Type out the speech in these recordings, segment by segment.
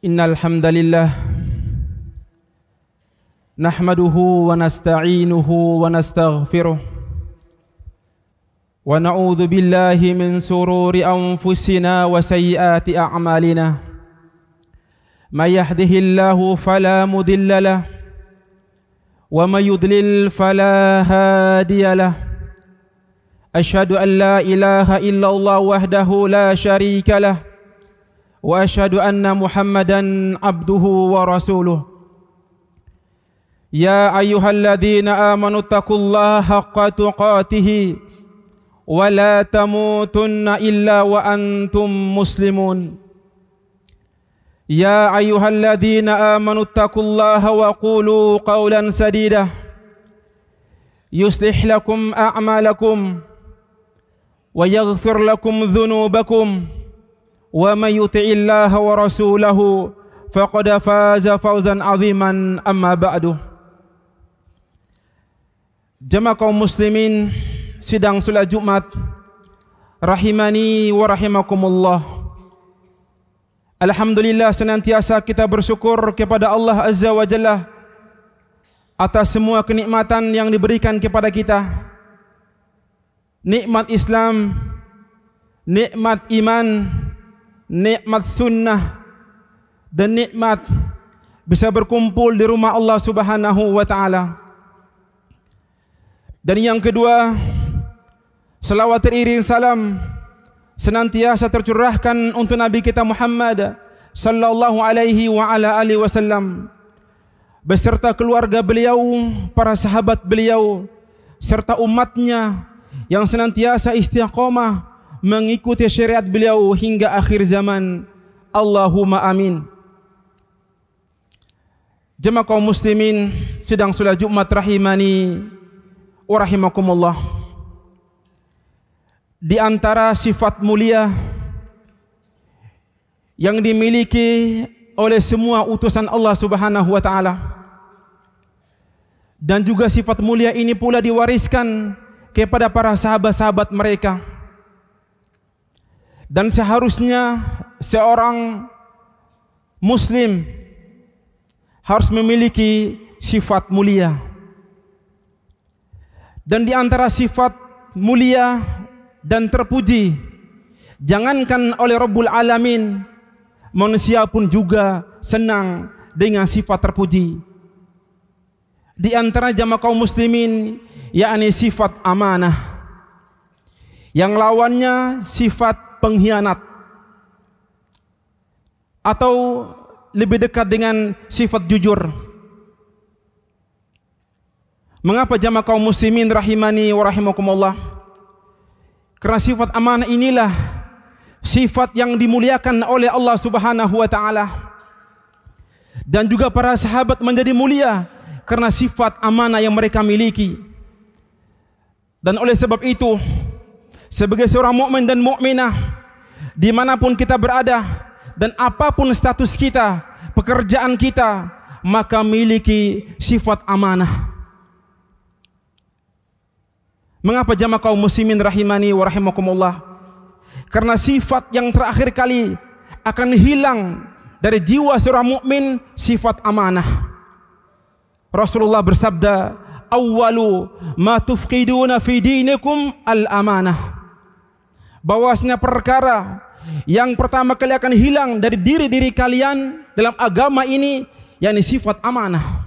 Innal hamdalillah nahmaduhu wa nasta'inuhu wa nastaghfiruh wa na'udzu billahi min sururi anfusina wa sayyiati a'malina may yahdihillahu fala mudilla lahu wa may yudlil fala hadiya lahu asyhadu an la ilaha illallah wahdahu la syarika lahu wa asyhadu anna Muhammadan abduhu wa rasuluh. Ya ayyuhalladzina amanu taqullaha haqqa tuqatih wa la tamutunna illa wa antum muslimun. Ya ayyuhalladzina amanu taqullaha wa qulu qawlan sadida yuslih lakum a'malakum wa yaghfir lakum dhunubakum. Wa may yuti'illaha wa rasulahu faqad faza fawzan 'aziman, amma ba'du. Jamaah kaum muslimin sidang salat Jumat rahimani wa rahimakumullah. Alhamdulillah, senantiasa kita bersyukur kepada Allah Azza wa Jalla atas semua kenikmatan yang diberikan kepada kita. Nikmat Islam, nikmat iman, nikmat sunnah, dan nikmat bisa berkumpul di rumah Allah Subhanahu wa ta'ala. Dan yang kedua, salawat teriring salam senantiasa tercurahkan untuk Nabi kita Muhammad sallallahu alaihi wa ala alihi wasallam beserta keluarga beliau, para sahabat beliau, serta umatnya yang senantiasa istiqomah mengikuti syariat beliau hingga akhir zaman. Allahumma amin. Jemaah kaum muslimin sidang salat Jumat rahimani wa rahimakumullah. Di antara sifat mulia yang dimiliki oleh semua utusan Allah Subhanahu wa taala, dan juga sifat mulia ini pula diwariskan kepada para sahabat-sahabat mereka. Dan seharusnya seorang muslim harus memiliki sifat mulia. Dan di antara sifat mulia dan terpuji, jangankan oleh Rabbul Alamin, manusia pun juga senang dengan sifat terpuji. Di antara jamaah kaum muslimin, yakni sifat amanah, yang lawannya sifat pengkhianat, atau lebih dekat dengan sifat jujur. Mengapa jamaah kaum muslimin rahimani wa rahimakumullah? Karena sifat amanah inilah sifat yang dimuliakan oleh Allah Subhanahu wa ta'ala, dan juga para sahabat menjadi mulia karena sifat amanah yang mereka miliki. Dan oleh sebab itu, sebagai seorang mukmin dan mukminah, dimanapun kita berada dan apapun status kita, pekerjaan kita, maka miliki sifat amanah. Mengapa jamaah kaum muslimin rahimani wa rahimakumullah? Karena sifat yang terakhir kali akan hilang dari jiwa seorang mukmin, sifat amanah. Rasulullah bersabda, awwalu ma tufqiduna fi dinikum al-amanah. Bahwasanya perkara yang pertama kali akan hilang dari diri-diri kalian dalam agama ini, yakni sifat amanah.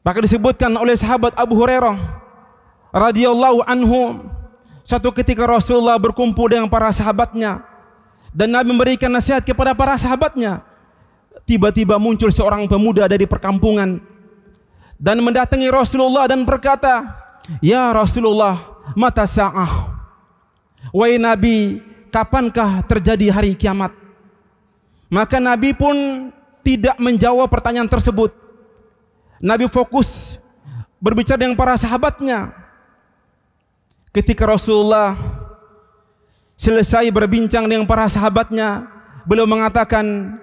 Maka disebutkan oleh sahabat Abu Hurairah radhiyallahu anhu, satu ketika Rasulullah berkumpul dengan para sahabatnya dan Nabi memberikan nasihat kepada para sahabatnya. Tiba-tiba muncul seorang pemuda dari perkampungan dan mendatangi Rasulullah dan berkata, "Ya Rasulullah, mata sa'ah?" Wahai Nabi, kapankah terjadi hari kiamat? Maka Nabi pun tidak menjawab pertanyaan tersebut. Nabi fokus berbicara dengan para sahabatnya. Ketika Rasulullah selesai berbincang dengan para sahabatnya, beliau mengatakan,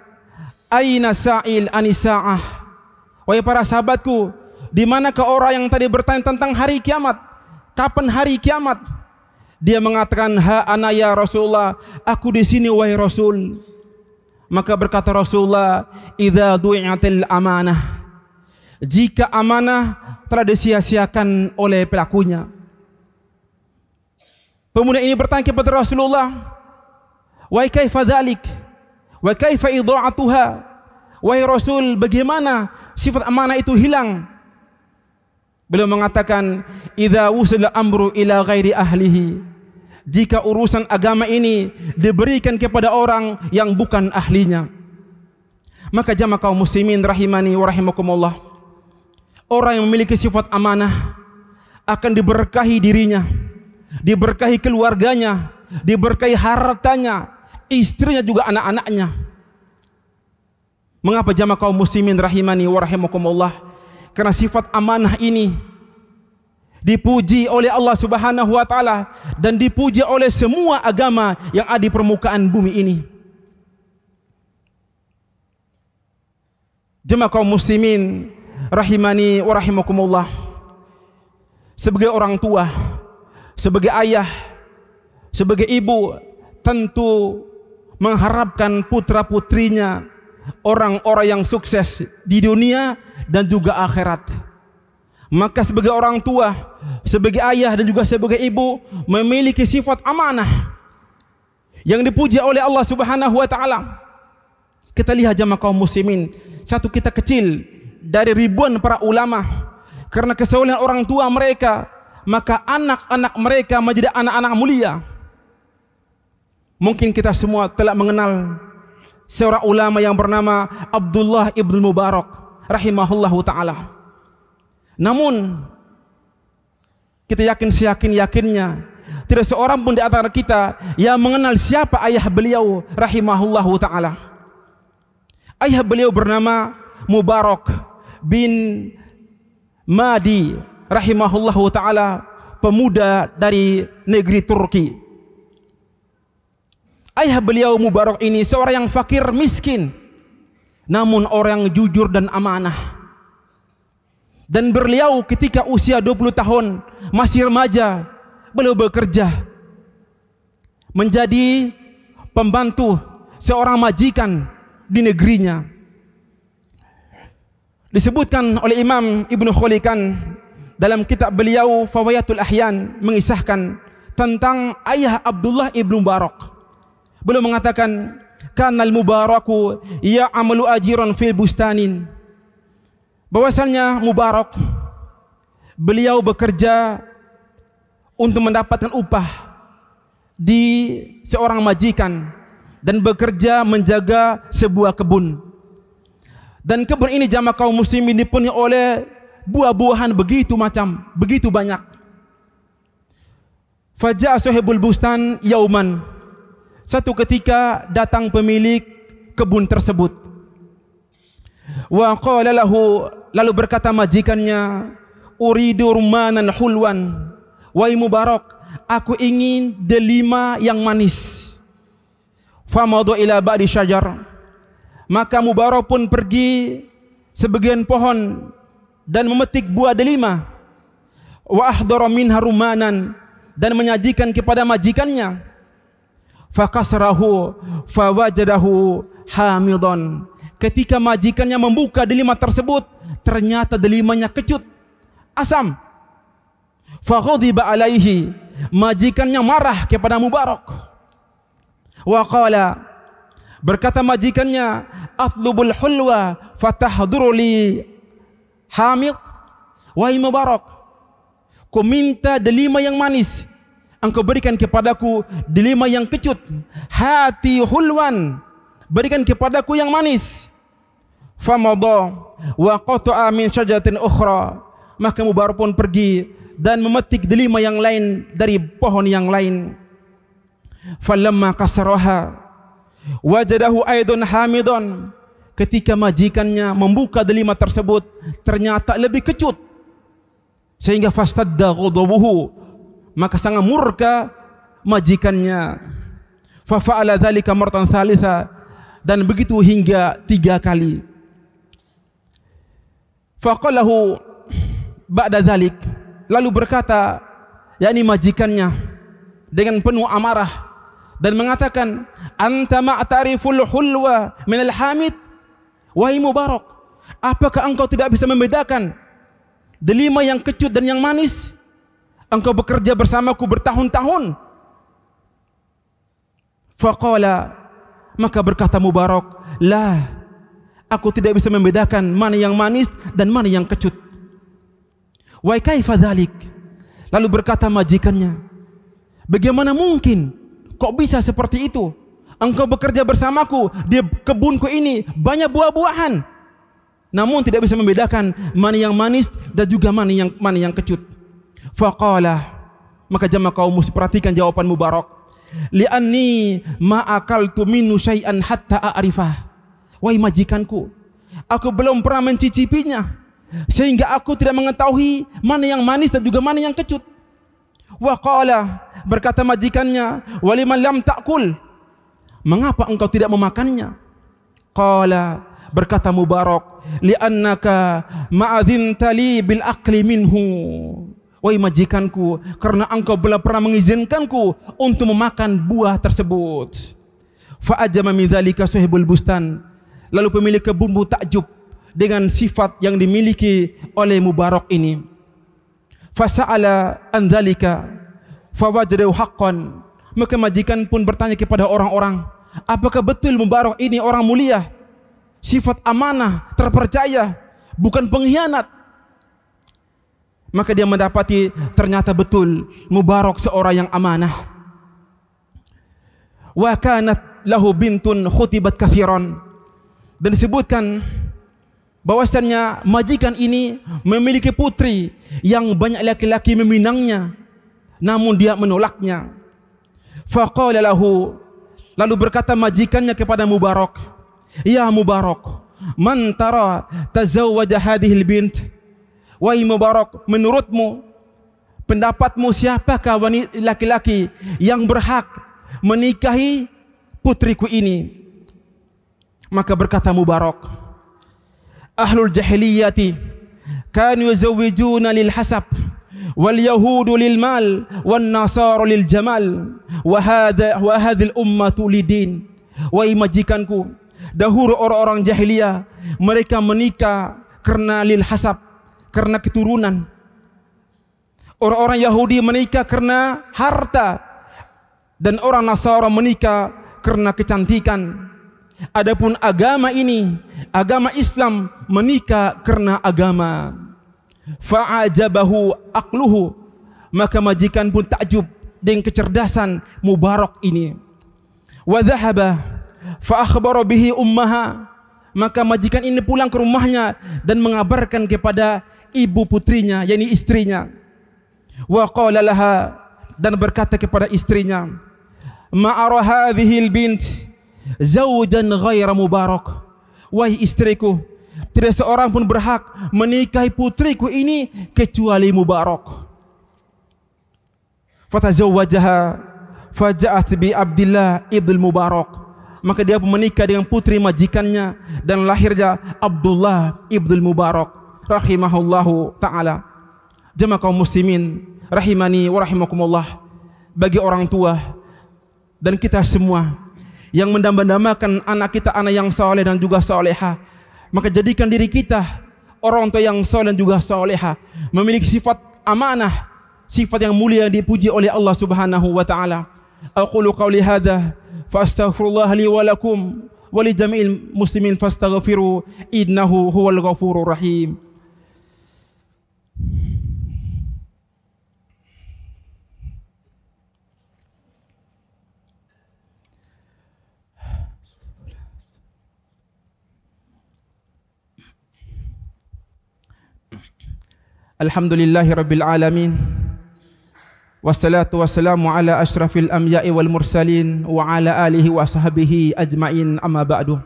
"Aina sa'il anisa'ah?" Wahai para sahabatku, di manakah orang yang tadi bertanya tentang hari kiamat? Kapan hari kiamat? Dia mengatakan, "Ha ana ya Rasulullah, aku di sini wahai Rasul." Maka berkata Rasulullah, idza du'i'atil amanah, jika amanah telah disia-siakan oleh pelakunya. Pemuda ini bertanya kepada Rasulullah, wa kaifa dzalik? Wa kaifa idha'atuha? Wahai Rasul, bagaimana sifat amanah itu hilang? Beliau mengatakan, idza wusila amru ila ghairi ahlihi, jika urusan agama ini diberikan kepada orang yang bukan ahlinya. Maka jamaah kaum muslimin rahimani wa rahimakumullah, orang yang memiliki sifat amanah akan diberkahi dirinya, diberkahi keluarganya, diberkahi hartanya, istrinya juga anak-anaknya. Mengapa jamaah kaum muslimin rahimani wa rahimakumullah? Karena sifat amanah ini dipuji oleh Allah Subhanahu wa taala dan dipuji oleh semua agama yang ada di permukaan bumi ini. Jemaah kaum muslimin rahimani wa rahimakumullah, sebagai orang tua, sebagai ayah, sebagai ibu, tentu mengharapkan putra-putrinya orang-orang yang sukses di dunia dan juga akhirat. Maka sebagai orang tua, sebagai ayah dan juga sebagai ibu memiliki sifat amanah yang dipuji oleh Allah Subhanahu wa taala. Kita lihat jamaah kaum muslimin, satu kita kecil dari ribuan para ulama, karena kesolihan orang tua mereka, maka anak-anak mereka menjadi anak-anak mulia. Mungkin kita semua telah mengenal seorang ulama yang bernama Abdullah ibn Mubarak rahimahullahu taala. Namun kita yakin seyakin-yakinnya tidak seorang pun di antara kita yang mengenal siapa ayah beliau rahimahullahu taala. Ayah beliau bernama Mubarak bin Madi rahimahullahu taala, pemuda dari negeri Turki. Ayah beliau Mubarak ini seorang yang fakir miskin, namun orang yang jujur dan amanah. Dan beliau ketika usia 20 tahun masih remaja, beliau bekerja menjadi pembantu seorang majikan di negerinya. Disebutkan oleh Imam Ibnu Kholikan dalam kitab beliau Fawayatul Ahyan, mengisahkan tentang ayah Abdullah ibnu Mubarak. Beliau mengatakan, kanal Mubaraku ya'amalu ajiran fil bustanin, bahwasannya Mubarak beliau bekerja untuk mendapatkan upah di seorang majikan dan bekerja menjaga sebuah kebun. Dan kebun ini jamaah kaum muslimin dipenuhi oleh buah-buahan begitu macam, begitu banyak. Faja'a sahibul bustan yauman, satu ketika datang pemilik kebun tersebut. Wa qala lahu, lalu berkata majikannya, uridu rumanan hulwan, wahai Mubarak, aku ingin delima yang manis. Famadu ila ba'di syajar, maka Mubarak pun pergi sebagian pohon dan memetik buah delima. Wa ahdara minha rumanan, dan menyajikan kepada majikannya. Fakasrahu fawajadahu hamidan, ketika majikannya membuka delima tersebut, ternyata delimanya kecut, asam. Faghadiba alaihi, majikannya marah kepada Mubarak. Wa qala, berkata majikannya, atlubul hulwa fatahduru li hamid, wahai Mubarak, ku minta delima yang manis, engkau berikan kepadaku delima yang kecut. Hati hulwan, berikan kepadaku yang manis. Famadha wa qata'a min syajaratin ukhra, maka Mubarak pun pergi dan memetik delima yang lain dari pohon yang lain. Falamma kasaraha wajadahu aidun hamidun, ketika majikannya membuka delima tersebut, ternyata lebih kecut, sehingga fastadda ghadabuhu, maka sangat murka majikannya. Fa fa'ala dzalika marratan tsalitsa, dan begitu hingga 3 kali. Faqalahu ba'da dzalik, lalu berkata yakni majikannya dengan penuh amarah dan mengatakan, anta ma'tariful hulwa minal hamid. Wahai Mubarak, apakah engkau tidak bisa membedakan delima yang kecut dan yang manis? Engkau bekerja bersamaku bertahun-tahun. Faqala, maka berkata Mubarak, la, aku tidak bisa membedakan mana yang manis dan mana yang kecut. Wa kaifa dzalik? Lalu berkata majikannya, bagaimana mungkin kok bisa seperti itu? Engkau bekerja bersamaku di kebunku ini banyak buah-buahan, namun tidak bisa membedakan mana yang manis dan juga mana yang kecut. Faqala, maka jamaah kaum muslimin, perhatikan jawaban Mubarak. Li'anni ma akaltu minhu syai'an hatta a'rifah. Wahai majikanku, aku belum pernah mencicipinya sehingga aku tidak mengetahui mana yang manis dan juga mana yang kecut. Wa qala, berkata majikannya, waliman lam ta'kul, mengapa engkau tidak memakannya? Qala, berkata Mubarak, li'annaka ma'adzinta li bil aqli minhu. Wahai majikanku, karena engkau belum pernah mengizinkanku untuk memakan buah tersebut. Fa'ajama min dzalika sahibul bustan. Lalu pemilik kebun pun takjub dengan sifat yang dimiliki oleh Mubarak ini. Fasa'ala an dzalika fawajadahu haqqan. Maka majikan pun bertanya kepada orang-orang, apakah betul Mubarak ini orang mulia, sifat amanah, terpercaya, bukan pengkhianat? Maka dia mendapati ternyata betul Mubarak seorang yang amanah. Wa kanat lahu bintun khutibat katsiran. Dan disebutkan bahwasannya majikan ini memiliki putri yang banyak laki-laki meminangnya, namun dia menolaknya. Faqala lahu, lalu berkata majikannya kepada Mubarak, ya Mubarak, man tara tazawwaja hadhil bint. Wahai Mubarak, menurutmu, pendapatmu, siapakah wanita laki-laki yang berhak menikahi putriku ini? Maka berkata Mubarak, ahlul jahiliyati kanu yuzawwijuna lil hasab wal yahudu lil mal wan nasara lil jamal wa hadhil ummatu lidin. Wahai majikanku, dahulu orang-orang jahiliyah mereka menikah karena lil hasab, karena keturunan. Orang-orang Yahudi menikah karena harta, dan orang Nasara menikah karena kecantikan. Adapun agama ini, agama Islam, menikah karena agama. Fa'ajabahu aqluhu, maka majikan pun takjub dengan kecerdasan Mubarak ini. Wa dhahaba fa akhbara bihi ummaha, maka majikan ini pulang ke rumahnya dan mengabarkan kepada ibu putrinya, yakni istrinya. Wa qala laha, dan berkata kepada istrinya, ma'ara hadhil bint zawjan ghaira Mubarak. Wahai istriku, tidak seorang pun berhak menikahi putriku ini kecuali Mubarak. Fatazawwajaha faja'at bi Abdullah ibn Mubarak, maka dia pun menikah dengan putri majikannya dan lahirnya Abdullah ibn Mubarak rahimahullahu ta'ala. Jemaah kaum muslimin rahimani wa rahimakumullah, bagi orang tua dan kita semua yang mendambakan anak kita anak yang saleh dan juga salehah, maka jadikan diri kita orang tua yang saleh dan juga salehah, memiliki sifat amanah, sifat yang mulia yang dipuji oleh Allah Subhanahu wa taala. Aqulu qawli hadza fa astaghfirullah li wa lakum wa li jami'il muslimin fastaghfiru innahu huwal ghafurur rahim. Alhamdulillahi rabbil alamin, wassalatu wassalamu ala ashrafil anbiya'i wal mursalin wa ala alihi wa sahbihi ajma'in, amma ba'du.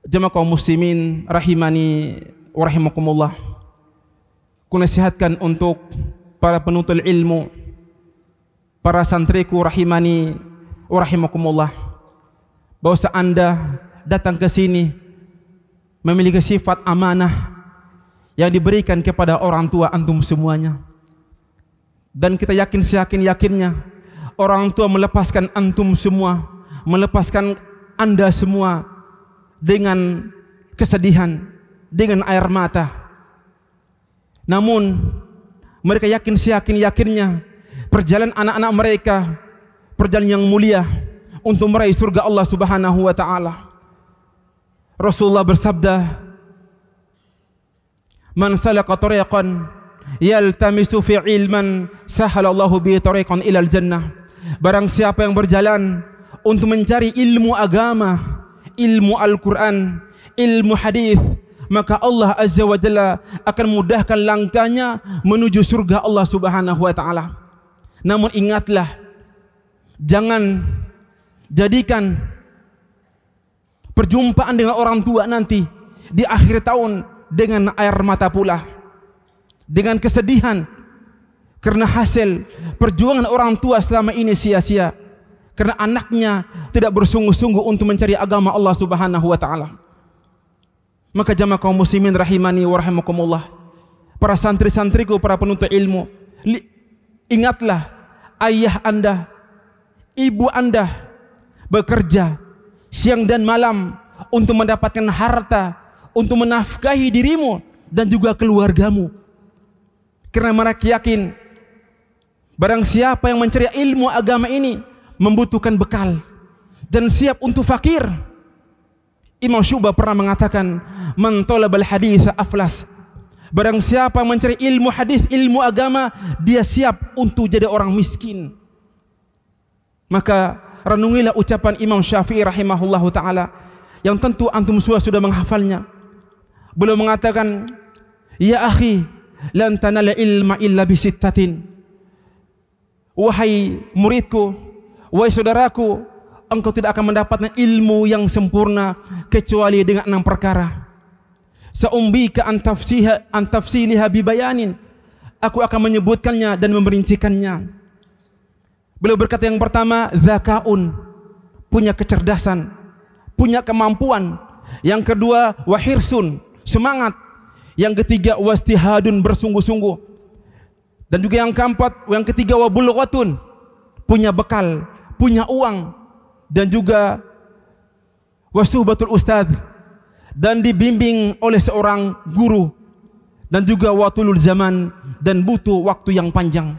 Jemaah kaum muslimin rahimani wa rahimakumullah, kunasihatkan untuk para penuntut ilmu, para santriku rahimani wa rahimakumullah, bahwa Anda datang ke sini memiliki sifat amanah yang diberikan kepada orang tua antum semuanya. Dan kita yakin seyakin-yakinnya orang tua melepaskan antum semua, melepaskan anda semua dengan kesedihan, dengan air mata. Namun mereka yakin seyakin-yakinnya perjalanan anak-anak mereka perjalanan yang mulia untuk meraih surga Allah Subhanahu wa taala. Rasulullah bersabda, "Man salaka tariqan yaltamisu fi ilman sahalallahu bi tariqan ilal jannah." Barang siapa yang berjalan untuk mencari ilmu agama, ilmu Al-Quran, ilmu hadis, maka Allah Azza wa Jalla akan mudahkan langkahnya menuju surga Allah Subhanahu wa taala. Namun ingatlah, jangan jadikan perjumpaan dengan orang tua nanti di akhir tahun dengan air mata pula, dengan kesedihan, karena hasil perjuangan orang tua selama ini sia-sia, karena anaknya tidak bersungguh-sungguh untuk mencari agama Allah Subhanahu wa taala. Maka jamaah kaum muslimin rahimani wa rahimakumullah, para santri-santriku, para penuntut ilmu, ingatlah ayah anda, ibu anda bekerja siang dan malam untuk mendapatkan harta, untuk menafkahi dirimu dan juga keluargamu. Karena mereka yakin barang siapa yang mencari ilmu agama ini membutuhkan bekal dan siap untuk fakir. Imam Syu'bah pernah mengatakan, "Man talabal hadits aflas." Barang siapa mencari ilmu hadis, ilmu agama, dia siap untuk jadi orang miskin. Maka renungilah ucapan Imam Syafi'i rahimahullahu taala yang tentu antum semua sudah menghafalnya. Beliau mengatakan, "Ya akhi, lan tanala ilma illa bisittatin." Wahai muridku, wahai saudaraku, engkau tidak akan mendapatkan ilmu yang sempurna kecuali dengan 6 perkara. Sa'umbika an tafsiliha bibayanin. Aku akan menyebutkannya dan memerincikannya. Beliau berkata yang pertama, zakaun, punya kecerdasan, punya kemampuan. Yang kedua, wahirsun, semangat. Yang ketiga, wastihadun, bersungguh-sungguh. Dan juga yang keempat, yang ketiga, wabulghatun, punya bekal, punya uang. Dan juga wasuhbatul ustad, dan dibimbing oleh seorang guru. Dan juga watulul zaman, dan butuh waktu yang panjang.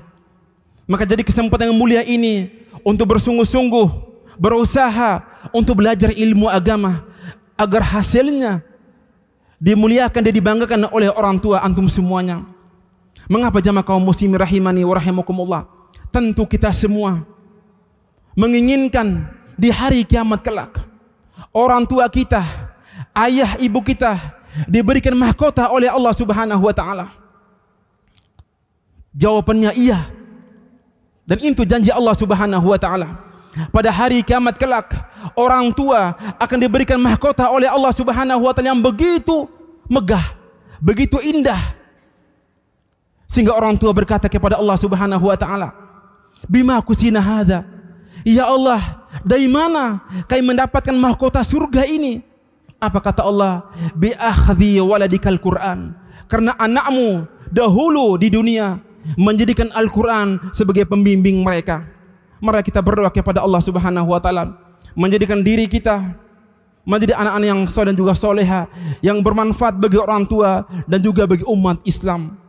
Maka jadi kesempatan yang mulia ini untuk bersungguh-sungguh berusaha untuk belajar ilmu agama agar hasilnya dimuliakan dan dibanggakan oleh orang tua antum semuanya. Mengapa jamaah kaum muslimin rahimani wa rahimakumullah? Tentu kita semua menginginkan di hari kiamat kelak orang tua kita, ayah ibu kita diberikan mahkota oleh Allah Subhanahu wa taala. Jawabannya iya. Dan itu janji Allah Subhanahu wa taala. Pada hari kiamat kelak orang tua akan diberikan mahkota oleh Allah Subhanahu wa taala yang begitu megah, begitu indah, sehingga orang tua berkata kepada Allah Subhanahu wa taala, "Bima kusina hadza?" Ya Allah, dari mana kami mendapatkan mahkota surga ini? Apa kata Allah? "Bi akhdhi waladikal Qur'an." Karena anakmu dahulu di dunia menjadikan Al-Quran sebagai pembimbing mereka. Mari kita berdoa kepada Allah Subhanahu wa taala menjadikan diri kita menjadi anak-anak yang saleh dan juga soleha, yang bermanfaat bagi orang tua dan juga bagi umat Islam.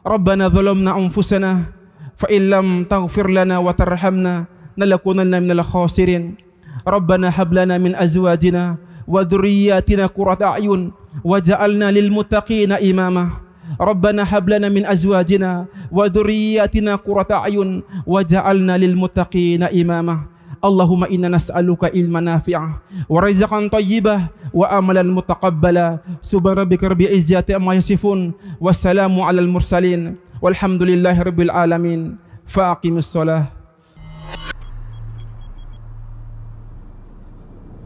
Rabbana zalamna anfusana fa illam taghfir lana wa tarhamna lanakunanna minal khasirin. Rabbana hab lana min azwajina wa dhurriyyatina qurrata a'yun waj'alna lil muttaqina imama. Rabbana hab lana min azwajina wa dhurriyyatina qurrata a'yun waj'alna lil muttaqina imama. Allahumma inna nas'aluka ilman nafi'ah wa rizqan thayyibah wa amalan mutaqabbala. Subhana rabbika rabbil izzati amma yasifun wassalamu alal mursalin walhamdulillahi rabbil alamin. Faqimus shalah.